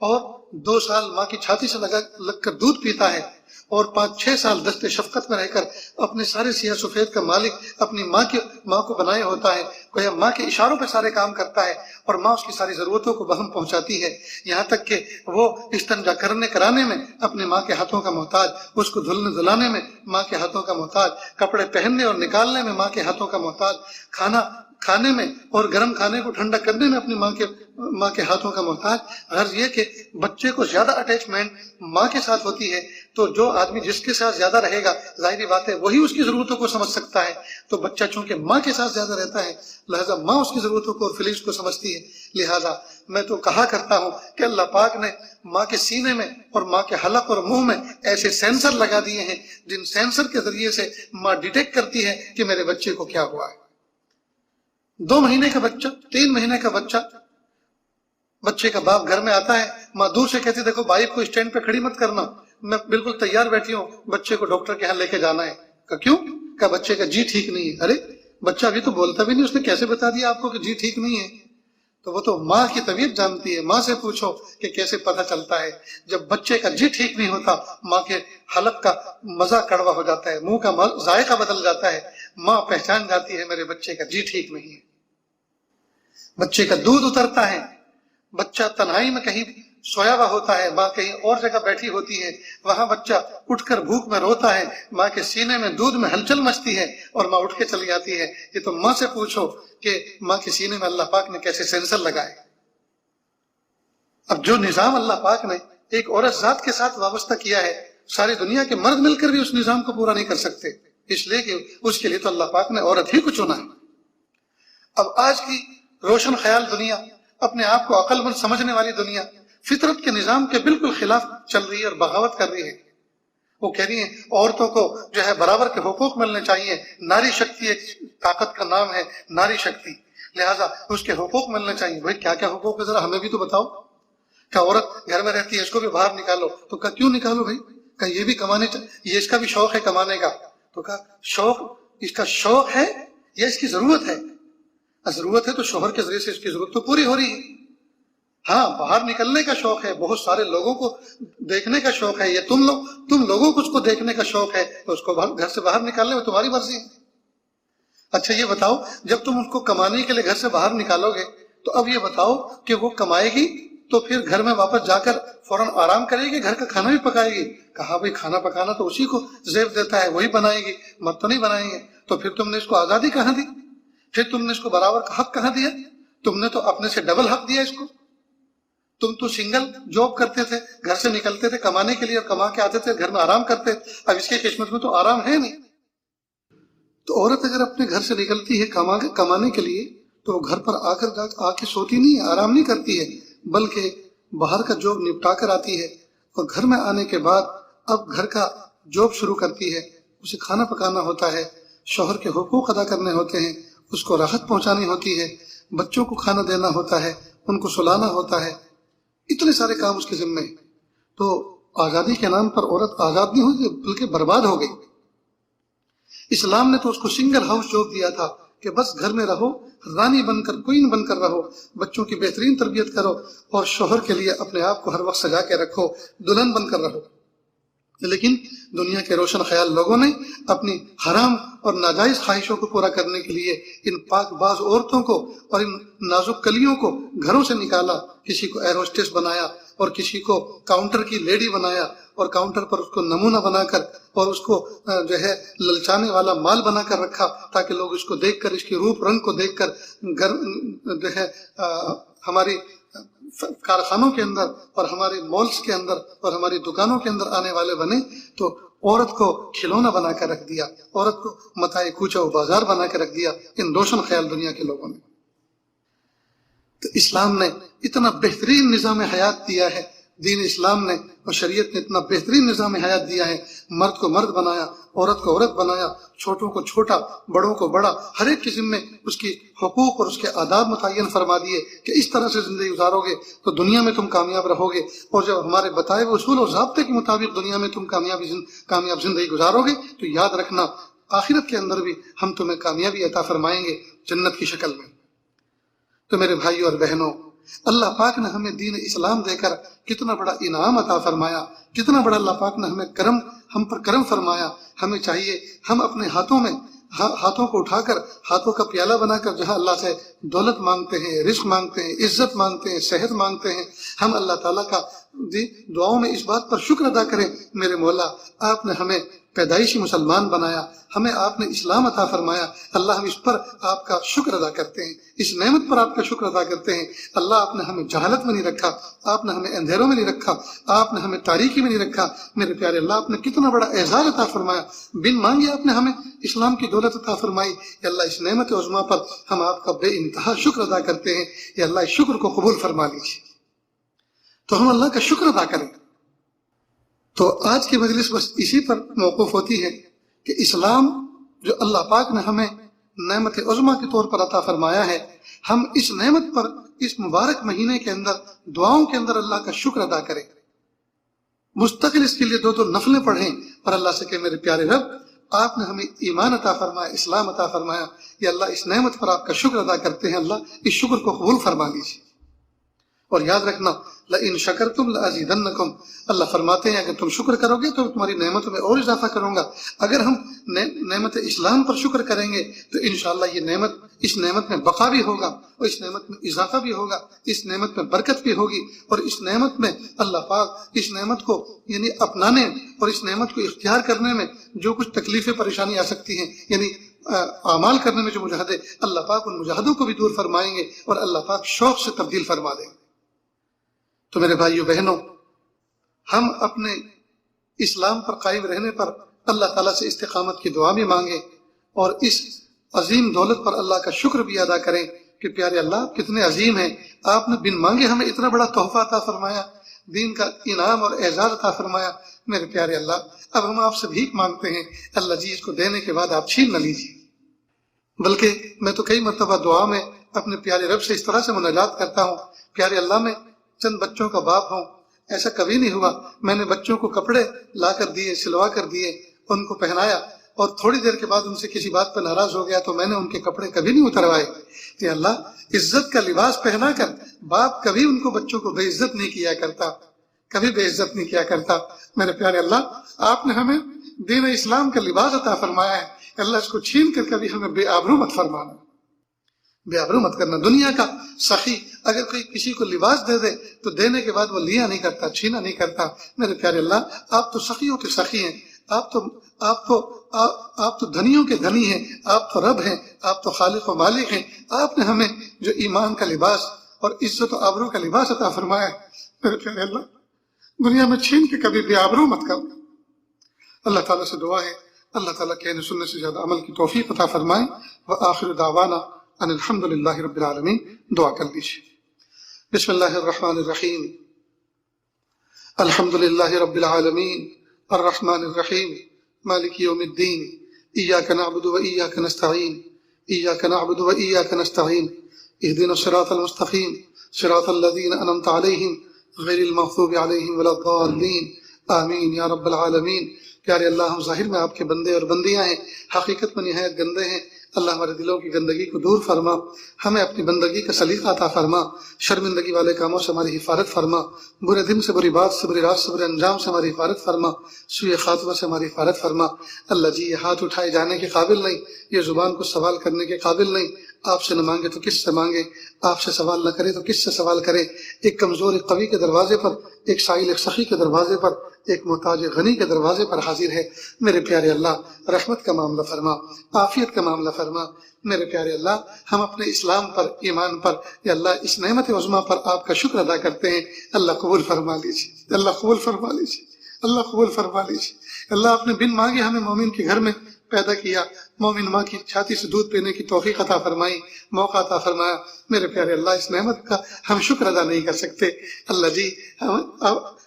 اور 2 سال ماں کی چھاتی سے لگ کر دودھ پیتا ہے، اور 5-6 سال دست شفقت میں رہ کر اپنے سارے سیاہ سفید کا مالک اپنی ماں کو بنائے ہوتا ہے. کوئی ماں کے اشاروں پہ سارے کام کرتا ہے، اور ماں اس کی ساری ضرورتوں کو بہم پہنچاتی ہے، یہاں تک کہ وہ استنجا کرانے میں اپنے ماں کے ہاتھوں کا محتاج، اس کو دھلنے دھلانے میں ماں کے ہاتھوں کا محتاج، کپڑے پہننے اور نکالنے میں ماں کے ہاتھوں کا محتاج، کھانے میں اور گرم کھانے کو ٹھنڈا کرنے میں اپنی ماں کے ہاتھوں کا محتاج. غرض یہ کہ بچے کو زیادہ اٹیچمنٹ ماں کے ساتھ ہوتی ہے، تو جو آدمی جس کے ساتھ زیادہ رہے گا ظاہری بات ہے وہی اس کی ضرورتوں کو سمجھ سکتا ہے. تو بچہ چونکہ ماں کے ساتھ زیادہ رہتا ہے لہذا ماں اس کی ضرورتوں کو اور فیلنگس کو سمجھتی ہے. لہذا میں تو کہا کرتا ہوں کہ اللہ پاک نے ماں کے سینے میں اور ماں کے حلق اور منہ میں ایسے سینسر لگا دیے ہیں جن سینسر کے ذریعے سے ماں ڈیٹیکٹ کرتی ہے کہ میرے بچے کو کیا ہوا ہے. 2 مہینے کا بچہ، 3 مہینے کا بچے کا باپ گھر میں آتا ہے، ماں دور سے کہتی دیکھو بائک کو اسٹینڈ پہ کھڑی مت کرنا، میں بالکل تیار بیٹھی ہوں، بچے کو ڈاکٹر کے ہاں لے کے جانا ہے. کہ کیوں؟ کہ بچے کا جی ٹھیک نہیں ہے. ارے بچہ ابھی تو بولتا بھی نہیں، اس نے کیسے بتا دیا آپ کو کہ جی ٹھیک نہیں ہے؟ تو وہ تو ماں کی طبیعت جانتی ہے. ماں سے پوچھو کہ کیسے پتہ چلتا ہے. جب بچے کا جی ٹھیک نہیں ہوتا ماں کے حلق کا مزہ کڑوا ہو جاتا ہے، منہ کا ذائقہ بدل جاتا ہے، ماں پہچان جاتی ہے میرے بچے کا جی ٹھیک نہیں ہے. بچے کا دودھ اترتا ہے، بچہ تنہائی میں کہیں سویا ہوا ہوتا ہے، ماں کہیں اور جگہ بیٹھی ہوتی ہے، وہاں بچہ اٹھ کر بھوک میں روتا ہے، ماں کے سینے میں دودھ میں ہلچل مچتی ہے اور ماں اٹھ کے چلی جاتی ہے. یہ تو ماں سے پوچھو کہ ماں کے سینے میں اللہ پاک نے کیسے سینسر لگائے. اب جو نظام اللہ پاک نے ایک عورت ذات کے ساتھ وابستہ کیا ہے، ساری دنیا کے مرد مل کر بھی اس نظام کو پورا نہیں کر سکتے، اس لیے کہ اس کے لیے تو اللہ پاک نے عورت ہی کو چنا ہے. اب آج کی روشن خیال دنیا، اپنے آپ کو عقل مند سمجھنے والی دنیا، فطرت کے نظام کے بالکل خلاف چل رہی ہے اور بغاوت کر رہی ہے۔ وہ کہہ رہی ہیں عورتوں کو جو ہے برابر کے حقوق ملنے چاہیے، ناری شکتی ایک طاقت کا نام ہے، ناری شکتی، لہٰذا اس کے حقوق ملنے چاہیے۔ بھائی کیا کیا حقوق ہے ذرا ہمیں بھی تو بتاؤ۔ کہ عورت گھر میں رہتی ہے اس کو بھی باہر نکالو، تو کہا کیوں نکالو بھائی؟ کہ یہ بھی کمانے یہ اس کا بھی شوق ہے کمانے کا، تو کہا شوق اس کا شوق ہے یا اس کی ضرورت ہے؟ ضرورت ہے تو شوہر کے ذریعے سے اس کی ضرورت تو پوری ہو رہی ہے۔ ہاں باہر نکلنے کا شوق ہے، بہت سارے لوگوں کو دیکھنے کا شوق ہے، یا تم لوگوں کو اس کو دیکھنے کا شوق ہے تو اس کو گھر سے باہر نکالنے میں تمہاری مرضی ہے۔ اچھا یہ بتاؤ جب تم اس کو کمانے کے لیے گھر سے باہر نکالو گے تو اب یہ بتاؤ کہ وہ کمائے گی تو پھر گھر میں واپس جا کر فوراً آرام کرے گی، گھر کا کھانا بھی پکائے گی؟ کہا بھائی کھانا پکانا تو اسی کو زیب دیتا ہے، وہی بنائے گی، مرد تو نہیں بنائیں گے۔ تو پھر تم نے اس کو آزادی کہاں دی؟ پھر تم نے اس کو برابر کا حق کہاں دیا؟ تم نے تو اپنے سے ڈبل حق دیا اس کو۔ تم تو سنگل جاب کرتے تھے، گھر سے نکلتے تھے کمانے کے لیے اور کما کے آتے تھے، گھر میں آرام کرتے، اب اس کی قسمت میں تو آرام ہے نہیں۔ تو عورت اگر اپنے گھر سے نکلتی ہے کمانے کے لیے تو وہ گھر پر آ کے سوتی نہیں ہے، آرام نہیں کرتی ہے، بلکہ باہر کا جاب نپٹا کر آتی ہے، اور گھر میں آنے کے بعد اب گھر کا جاب شروع کرتی ہے، اسے کھانا پکانا ہوتا ہے، شوہر کے حقوق ادا کرنے ہوتے ہیں، اس کو راحت پہنچانی ہوتی ہے، بچوں کو کھانا دینا ہوتا ہے، ان کو سلانا ہوتا ہے، اتنے سارے کام اس کے ذمہ ہیں۔ تو آزادی کے نام پر عورت آزاد نہیں ہوئی بلکہ برباد ہو گئی۔ اسلام نے تو اس کو سنگل ہاؤس جاب دیا تھا کہ بس گھر میں رہو، رانی بن کر، کوئین بن کر رہو، بچوں کی بہترین تربیت کرو اور شوہر کے لیے اپنے آپ کو ہر وقت سجا کے رکھو، دلہن بن کر رہو۔ لیکن دنیا کے روشن خیال لوگوں نے اپنی حرام اور ناجائز خواہشوں کو پورا کرنے کے لیے ان پاک باز عورتوں کو اور ان نازک کلیوں کو گھروں سے نکالا، کسی کو ایئر ہوسٹس بنایا اور کسی کو کاؤنٹر کی لیڈی بنایا اور کاؤنٹر پر اس کو نمونہ بنا کر اور اس کو جو ہے للچانے والا مال بنا کر رکھا، تاکہ لوگ اس کو دیکھ کر، اس کی روپ رنگ کو دیکھ کر گھر جو ہے ہماری کارخانوں کے اندر اور ہمارے مالز کے اندر اور ہماری دکانوں کے اندر آنے والے بنے۔ تو عورت کو کھلونا بنا کر رکھ دیا، عورت کو متاع کوچہ و بازار بنا کے رکھ دیا ان روشن خیال دنیا کے لوگوں نے۔ تو اسلام نے اتنا بہترین نظام حیات دیا ہے، دین اسلام نے اور شریعت نے اتنا بہترین نظام حیات دیا ہے، مرد کو مرد بنایا، عورت کو عورت بنایا، چھوٹوں کو چھوٹا، بڑوں کو بڑا، ہر ایک قسم میں اس کی حقوق اور اس کے آداب متعین فرما دیے کہ اس طرح سے زندگی گزارو گے تو دنیا میں تم کامیاب رہو گے، اور جب ہمارے بتائے ہوئے اصول اور ضابطے کے مطابق دنیا میں تم کامیاب زندگی گزارو گے تو یاد رکھنا آخرت کے اندر بھی ہم تمہیں کامیابی عطا فرمائیں گے جنت کی شکل میں۔ تو میرے بھائیوں اور بہنوں، اللہ پاک نے ہمیں دین اسلام دے کر کتنا بڑا انعام عطا فرمایا، کتنا بڑا اللہ پاک نے ہم پر کرم فرمایا۔ ہمیں چاہیے ہم اپنے ہاتھوں کو اٹھا کر، ہاتھوں کا پیالہ بنا کر جہاں اللہ سے دولت مانگتے ہیں، رزق مانگتے ہیں، عزت مانگتے ہیں، صحت مانگتے ہیں، ہم اللہ تعالیٰ کا دعاؤں میں اس بات پر شکر ادا کریں، میرے مولا آپ نے ہمیں پیدائشی مسلمان بنایا، ہمیں آپ نے اسلام عطا فرمایا، اللہ ہم اس پر آپ کا شکر ادا کرتے ہیں، اس نعمت پر آپ کا شکر ادا کرتے ہیں۔ اللہ آپ نے ہمیں جہالت میں نہیں رکھا، آپ نے ہمیں اندھیروں میں نہیں رکھا، آپ نے ہمیں تاریکی میں نہیں رکھا، میرے پیارے اللہ آپ نے کتنا بڑا اعزاز عطا فرمایا، بن مانگے آپ نے ہمیں اسلام کی دولت عطا فرمائی۔ یا اللہ اس نعمت عظمیٰ پر ہم آپ کا بے انتہا شکر ادا کرتے ہیں، یا اللہ اس شکر کو قبول فرما لیجیے۔ تو ہم اللہ کا شکر ادا کریں۔ تو آج کی مجلس بس اسی پر موقوف ہوتی ہے کہ اسلام جو اللہ پاک نے ہمیں نعمت عظمیٰ کے طور پر عطا فرمایا ہے، ہم اس نعمت پر اس مبارک مہینے کے اندر دعاؤں کے اندر اللہ کا شکر ادا کریں، مستقل اس کے لیے 2 نفلیں پڑھیں اور اللہ سے کہ میرے پیارے رب آپ نے ہمیں ایمان عطا فرمایا، اسلام عطا فرمایا، یا اللہ اس نعمت پر آپ کا شکر ادا کرتے ہیں، اللہ اس شکر کو قبول فرما لیجیے۔ اور یاد رکھنا لئن شکرتم لازیدنکم، اللہ فرماتے ہیں اگر تم شکر کرو گے تو تمہاری نعمتوں میں اور اضافہ کروں گا۔ اگر ہم نعمت اسلام پر شکر کریں گے تو انشاءاللہ اس نعمت میں بقا بھی ہوگا اور اس نعمت میں اضافہ بھی ہوگا، اس نعمت میں برکت بھی ہوگی، اور اس نعمت میں اللہ پاک اس نعمت کو یعنی اپنانے اور اس نعمت کو اختیار کرنے میں جو کچھ تکلیفیں پریشانی آ سکتی ہیں، یعنی اعمال کرنے میں جو مجاہدے، اللہ پاک ان مجاہدوں کو بھی دور فرمائیں گے اور اللہ پاک شوق سے تبدیل فرما دیں گے۔ تو میرے بھائیو بہنوں، ہم اپنے اسلام پر قائم رہنے پر اللہ تعالیٰ سے استقامت کی دعا بھی مانگیں اور اس عظیم دولت پر اللہ کا شکر بھی ادا کریں کہ پیارے اللہ آپ کتنے عظیم ہیں، آپ نے بن مانگے ہمیں اتنا بڑا تحفہ عطا فرمایا، دین کا انعام اور اعزاز عطا فرمایا۔ میرے پیارے اللہ اب ہم آپ سے بھیک مانگتے ہیں، اللہ جی اس کو دینے کے بعد آپ چھین نہ لیجیے۔ بلکہ میں تو کئی مرتبہ دعا میں اپنے پیارے رب سے اس طرح سے مناجات کرتا ہوں، پیارے اللہ میں چند بچوں کا باپ ہوں، ایسا کبھی نہیں ہوا میں نے بچوں کو کپڑے لا کر دیے، سلوا کر دیے، ان کو پہنایا اور تھوڑی دیر کے بعد ان سے کسی بات پر ناراض ہو گیا تو میں نے ان کے کپڑے کبھی نہیں اتروائے۔ کہ اللہ عزت کا لباس پہنا کر باپ کبھی ان کو بچوں کو بے عزت نہیں کیا کرتا، کبھی بے عزت نہیں کیا کرتا۔ میرے پیارے اللہ آپ نے ہمیں دین اسلام کا لباس عطا فرمایا ہے، اللہ اس کو چھین کر کبھی ہمیں بے آبرو مت فرمانا، بے آبرو مت کرنا۔ دنیا کا سخی اگر کوئی کسی کو لباس دے دے تو دینے کے بعد وہ لیا نہیں کرتا، چھینا نہیں کرتا۔ میرے پیارے اللہ آپ تو سخیوں کے سخی ہیں، آپ تو دھنیوں کے دھنی ہیں، آپ تو رب ہیں، آپ تو خالق و مالک ہیں۔ آپ نے ہمیں جو ایمان کا لباس اور عزت و آبرو کا لباس عطا فرمایا ہے، میرے پیارے اللہ دنیا میں چھین کے کبھی بے آبرو مت کر۔ اللہ تعالیٰ سے دعا ہے اللہ تعالیٰ کہنے سننے سے زیادہ عمل کی توفیق عطا فرمائے۔ وآخر دعوانا ان الحمد للہ رب العالمین۔ دعا کر لیجیے۔ بسم اللہ الرحمن الرحیم، الحمد للہ رب العالمین الرحمن الرحیم مالک یوم الدین، ایاک نعبد و ایاک نستعین، ایاک نعبد و ایاک نستعین، اہدنا الصراط المستقیم صراط الذین انعمت علیہم غیر المغضوب علیہم ولا الضالین، آمین یا رب العالمین۔ پیارے اللہ ہم ظاہر میں آپ کے بندے اور بندیاں ہیں، حقیقت میں نہایت گندے ہیں، اللہ ہمارے دلوں کی گندگی کو دور فرما، ہمیں اپنی بندگی کا سلیقہ عطا فرما، شرمندگی والے کاموں سے ہماری حفاظت فرما، برے دن سے، بری بات سے، بری رات سے، برے انجام سے ہماری حفاظت فرما، سوء خاتمہ سے ہماری حفاظت فرما۔ اللہ جی یہ ہاتھ اٹھائے جانے کے قابل نہیں، یہ زبان کو سوال کرنے کے قابل نہیں، آپ سے نہ مانگے تو کس سے مانگے، آپ سے سوال نہ کرے تو کس سے سوال کرے۔ ایک کمزور ایک قوی کے دروازے پر، ایک سائل ایک سخی کے دروازے پر، ایک محتاج غنی کے دروازے پر حاضر ہے۔ میرے پیارے اللہ رحمت کا معاملہ فرما، عافیت کا معاملہ فرما۔ میرے پیارے اللہ ہم اپنے اسلام پر، ایمان پر، یا اللہ اس نعمت عظمیٰ پر آپ کا شکر ادا کرتے ہیں، اللہ قبول فرما لیجیے، اللہ قبول فرما لیجیے، اللہ قبول فرما لیجیے۔ اللہ آپ نے بن مانگے ہمیں مومن کے گھر میں پیدا کیا، مومن ماں کی چھاتی سے دودھ پینے کی توفیق عطا فرمائی، موقع عطا فرمایا۔ میرے پیارے اللہ اس نعمت کا ہم شکر ادا نہیں کر سکتے، اللہ جی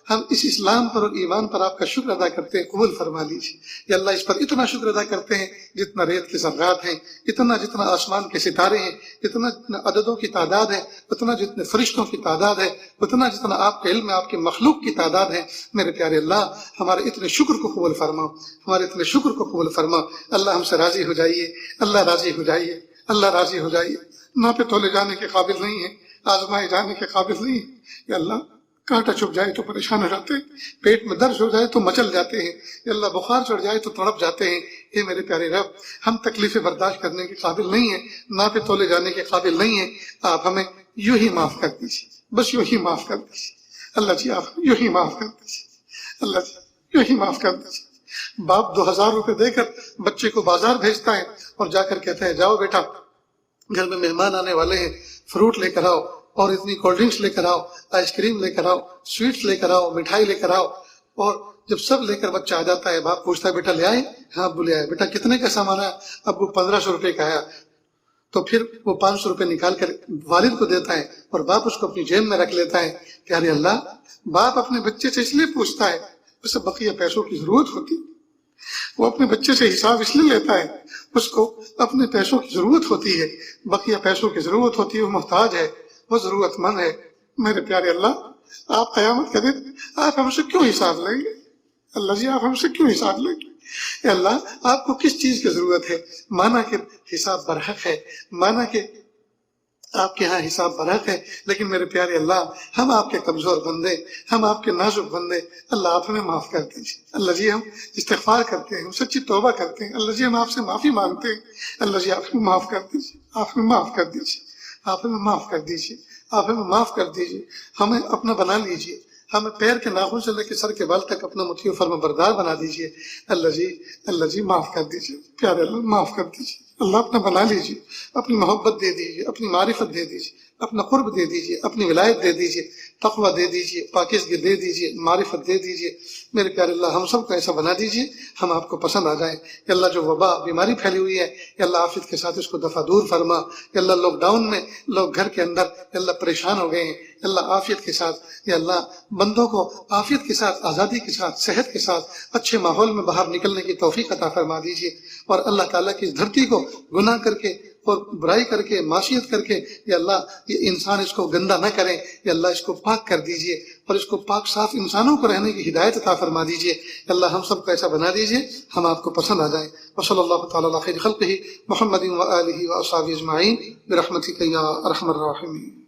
ہم اس اسلام پر اور ایمان پر آپ کا شکر ادا کرتے ہیں، قبول فرما لیجیے۔ یا اللہ اس پر اتنا شکر ادا کرتے ہیں جتنا ریت کے ذرات ہیں، جتنا آسمان کے ستارے ہیں، جتنا عددوں کی تعداد ہے، جتنے فرشتوں کی تعداد ہے، جتنا آپ کے علم ہے، آپ کے مخلوق کی تعداد ہے۔ میرے پیارے اللہ ہمارے اتنے شکر کو قبول فرما، ہمارے اتنے شکر کو قبول فرما۔ اللہ ہم سے راضی ہو جائیے، اللہ راضی ہو جائیے، اللہ راضی ہو جائیے۔ ناپے تولے جانے کے قابل نہیں ہے، آزمائے جانے کے قابل نہیں ہے۔ یا اللہ کانٹا چھپ جائے تو پریشان ہو جاتے ہیں، پیٹ میں درد ہو جائے تو مچل جاتے ہیں، یا اللہ بخار چڑھ جائے تو تڑپ جاتے ہیں۔ اے میرے پیارے رب ہم تکلیفیں برداشت کرنے کے قابل نہیں ہیں، ناپے تولے جانے کے قابل نہیں ہیں، آپ ہمیں یوں ہی معاف کر دیجیے، بس یوں ہی معاف کر دیجیے۔ اللہ جی آپ یوں ہی معاف کر دیجیے، اللہ جی یوں ہی معاف کر دیجیے۔ باپ 2000 روپے دے کر بچے کو بازار بھیجتا ہے اور جا کر کہتا ہے جاؤ بیٹا گھر میں مہمان آنے والے ہیں، فروٹ لے کر آؤ اور اتنی کولڈ ڈرنکس لے کر آؤ، آئس کریم لے کر آؤ، سویٹس لے کر آؤ، مٹھائی لے کر آؤ۔ اور جب سب لے کر بچہ آ جاتا ہے باپ پوچھتا ہے بیٹا لے آئے؟ ہاں ابو لے آئے۔ بیٹا کتنے کا سامان آیا؟ ابو 1500 روپے کا آیا۔ تو پھر وہ 500 روپے نکال کر والد کو دیتا ہے اور باپ اس کو اپنی جیب میں رکھ لیتا ہے۔ پیارے اللہ باپ اپنے بچے سے اس لیے پوچھتا ہے اسے بقیہ پیسوں کی ضرورت ہوتی، وہ اپنے بچے سے حساب اس لیے لیتا ہے اس کو اپنے پیسوں کی ضرورت ہوتی ہے، بقیہ پیسوں کی ضرورت ہوتی ہے، وہ محتاج ہے، وہ ضرورت مند ہے۔ میرے پیارے اللہ آپ قیامت کے دن آپ ہم سے کیوں حساب لیں گے؟ اللہ جی آپ ہم سے کیوں حساب لیں گے؟ اے اللہ آپ کو کس چیز کی ضرورت ہے؟ مانا کہ حساب برحق ہے، مانا کہ آپ کے ہاں حساب برحق ہے، لیکن میرے پیارے اللہ ہم آپ کے کمزور بندے، ہم آپ کے نازک بندے، اللہ آپ ہمیں معاف کر دیجیے۔ اللہ جی ہم استغفار کرتے ہیں، ہم سچی توبہ کرتے ہیں، اللہ جی ہم آپ سے معافی مانگتے ہیں، اللہ جی آپ ہمیں معاف کر دیجیے، آپ ہمیں معاف کر دیجیے، آپ ہمیں معاف کر دیجیے، آپ ہمیں معاف کر دیجیے، ہمیں اپنا بنا لیجیے، ہمیں پیر کے ناخن سے لے کے سر کے بال تک اپنا مطیع و فرما بردار بنا دیجیے۔ اللہ جی معاف کر دیجیے، پیارے اللہ معاف کر دیجیے، اللہ اپنا بنا لیجیے، اپنی محبت دے دیجیے، اپنی معرفت دے دیجیے، اپنا قرب دے دیجئے، اپنی ولایت دے دیجئے، تقوی دے دیجئے، پاکیزگی دے دیجئے، معرفت دے دیجئے۔ میرے پیارے اللہ ہم سب کو ایسا بنا دیجئے ہم آپ کو پسند آ جائیں۔ یا اللہ جو وبا بیماری پھیلی ہوئی ہے یا اللہ عافیت کے ساتھ اس کو دفع دور فرما۔ یا اللہ لاک ڈاؤن میں لوگ گھر کے اندر یا اللہ پریشان ہو گئے ہیں، یا اللہ عافیت کے ساتھ یا اللہ بندوں کو عافیت کے ساتھ، آزادی کے ساتھ، صحت کے ساتھ اچھے ماحول میں باہر نکلنے کی توفیق عطا فرما دیجئے۔ اور اللہ تعالیٰ کی اس دھرتی کو گناہ کر کے اور برائی کر کے معصیت کر کے یا اللہ یہ انسان اس کو گندا نہ کریں، یا اللہ اس کو پاک کر دیجئے اور اس کو پاک صاف انسانوں کو رہنے کی ہدایت عطا فرما دیجئے۔ یا اللہ ہم سب کو ایسا بنا دیجئے ہم آپ کو پسند آ جائیں۔ وصلی اللہ تعالی علی خیر خلقہ محمد و آلہ و اصحابہ اجمعین برحمتک یا ارحم الراحمین۔